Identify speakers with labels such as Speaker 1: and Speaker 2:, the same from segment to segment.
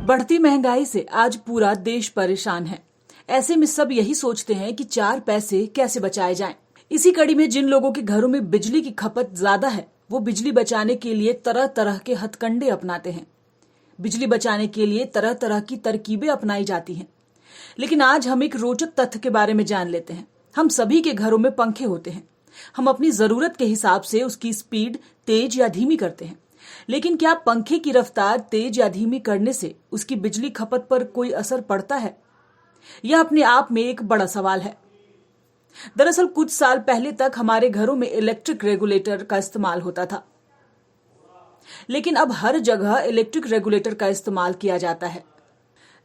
Speaker 1: बढ़ती महंगाई से आज पूरा देश परेशान है। ऐसे में सब यही सोचते हैं कि 4 पैसे कैसे बचाए जाएं। इसी कड़ी में जिन लोगों के घरों में बिजली की खपत ज्यादा है वो बिजली बचाने के लिए तरह तरह के हथकंडे अपनाते हैं। बिजली बचाने के लिए तरह तरह की तरकीबें अपनाई जाती हैं। लेकिन आज हम एक रोचक तथ्य के बारे में जान लेते हैं। हम सभी के घरों में पंखे होते हैं। हम अपनी जरूरत के हिसाब से उसकी स्पीड तेज या धीमी करते हैं। लेकिन क्या पंखे की रफ्तार तेज या धीमी करने से उसकी बिजली खपत पर कोई असर पड़ता है? यह अपने आप में एक बड़ा सवाल है। दरअसल कुछ साल पहले तक हमारे घरों में इलेक्ट्रिक रेगुलेटर का इस्तेमाल होता था, लेकिन अब हर जगह इलेक्ट्रिक रेगुलेटर का इस्तेमाल किया जाता है।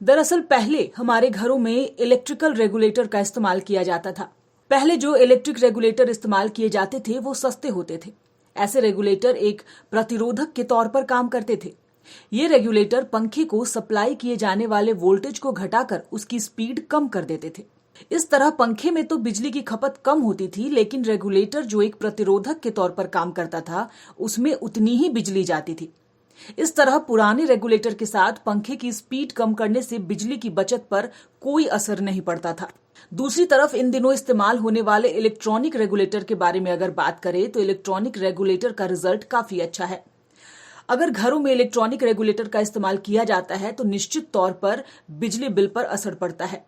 Speaker 1: दरअसल पहले हमारे घरों में इलेक्ट्रिकल रेगुलेटर का इस्तेमाल किया जाता था। पहले जो इलेक्ट्रिक रेगुलेटर इस्तेमाल किए जाते थे वो सस्ते होते थे। ऐसे रेगुलेटर एक प्रतिरोधक के तौर पर काम करते थे। ये रेगुलेटर पंखे को सप्लाई किए जाने वाले वोल्टेज को घटाकर उसकी स्पीड कम कर देते थे। इस तरह पंखे में तो बिजली की खपत कम होती थी, लेकिन रेगुलेटर जो एक प्रतिरोधक के तौर पर काम करता था उसमें उतनी ही बिजली जाती थी। इस तरह पुराने रेगुलेटर के साथ पंखे की स्पीड कम करने से बिजली की बचत पर कोई असर नहीं पड़ता था। दूसरी तरफ इन दिनों इस्तेमाल होने वाले इलेक्ट्रॉनिक रेगुलेटर के बारे में अगर बात करें तो इलेक्ट्रॉनिक रेगुलेटर का रिजल्ट काफी अच्छा है। अगर घरों में इलेक्ट्रॉनिक रेगुलेटर का इस्तेमाल किया जाता है तो निश्चित तौर पर बिजली बिल पर असर पड़ता है।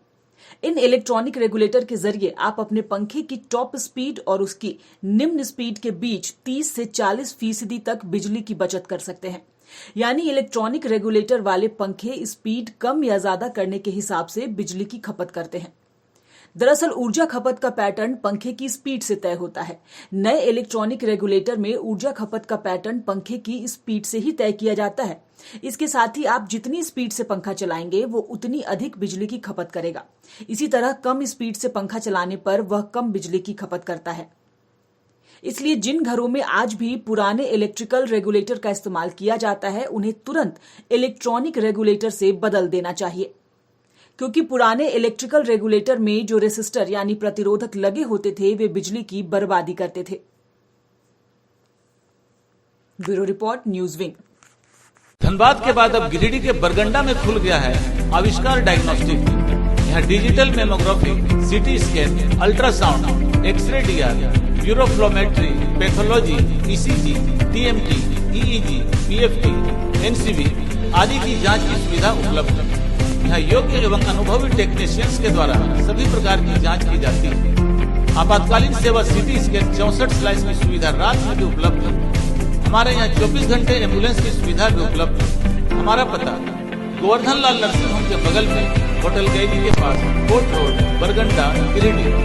Speaker 1: इन इलेक्ट्रॉनिक रेगुलेटर के जरिए आप अपने पंखे की टॉप स्पीड और उसकी निम्न स्पीड के बीच 30 से 40% तक बिजली की बचत कर सकते हैं। यानी इलेक्ट्रॉनिक रेगुलेटर वाले पंखे स्पीड कम या ज्यादा करने के हिसाब से बिजली की खपत करते हैं। दरअसल ऊर्जा खपत का पैटर्न पंखे की स्पीड से तय होता है। नए इलेक्ट्रॉनिक रेगुलेटर में ऊर्जा खपत का पैटर्न पंखे की स्पीड से ही तय किया जाता है। इसके साथ ही आप जितनी स्पीड से पंखा चलाएंगे वो उतनी अधिक बिजली की खपत करेगा। इसी तरह कम स्पीड से पंखा चलाने पर वह कम बिजली की खपत करता है। इसलिए जिन घरों में आज भी पुराने इलेक्ट्रिकल रेगुलेटर का इस्तेमाल किया जाता है उन्हें तुरंत इलेक्ट्रॉनिक रेगुलेटर से बदल देना चाहिए, क्योंकि पुराने इलेक्ट्रिकल रेगुलेटर में जो रेसिस्टर यानी प्रतिरोधक लगे होते थे वे बिजली की बर्बादी करते थे। Bureau report, news wing.
Speaker 2: Dhanbad के बाद अब गिरिडीह के बरगंडा में खुल गया है आविष्कार डायग्नोस्टिक। यहाँ digital mammography, CT scan, ultrasound, x ray DR, uroflowmetry, pathology, ECG, TMT, EEG, PFT, NCV आदि की जांच की सुविधा उपलब्ध है। यहाँ योग्य एवं अनुभवी टेक्नीशियंस के द्वारा सभी प्रकार की जांच की जाती है। आपातकालीन सेवा सीटी स्कैन 64 स्लाइस की सुविधा रात में भी उपलब्ध है। हमारे यहाँ 24 घंटे एम्बुलेंस की सुविधा भी उपलब्ध है। हमारा पता गोवर्धन लाल नर्सिंग होम के बगल में होटल कैदी के पास, कोर्ट रोड, बरगंडा, गिरिडीह।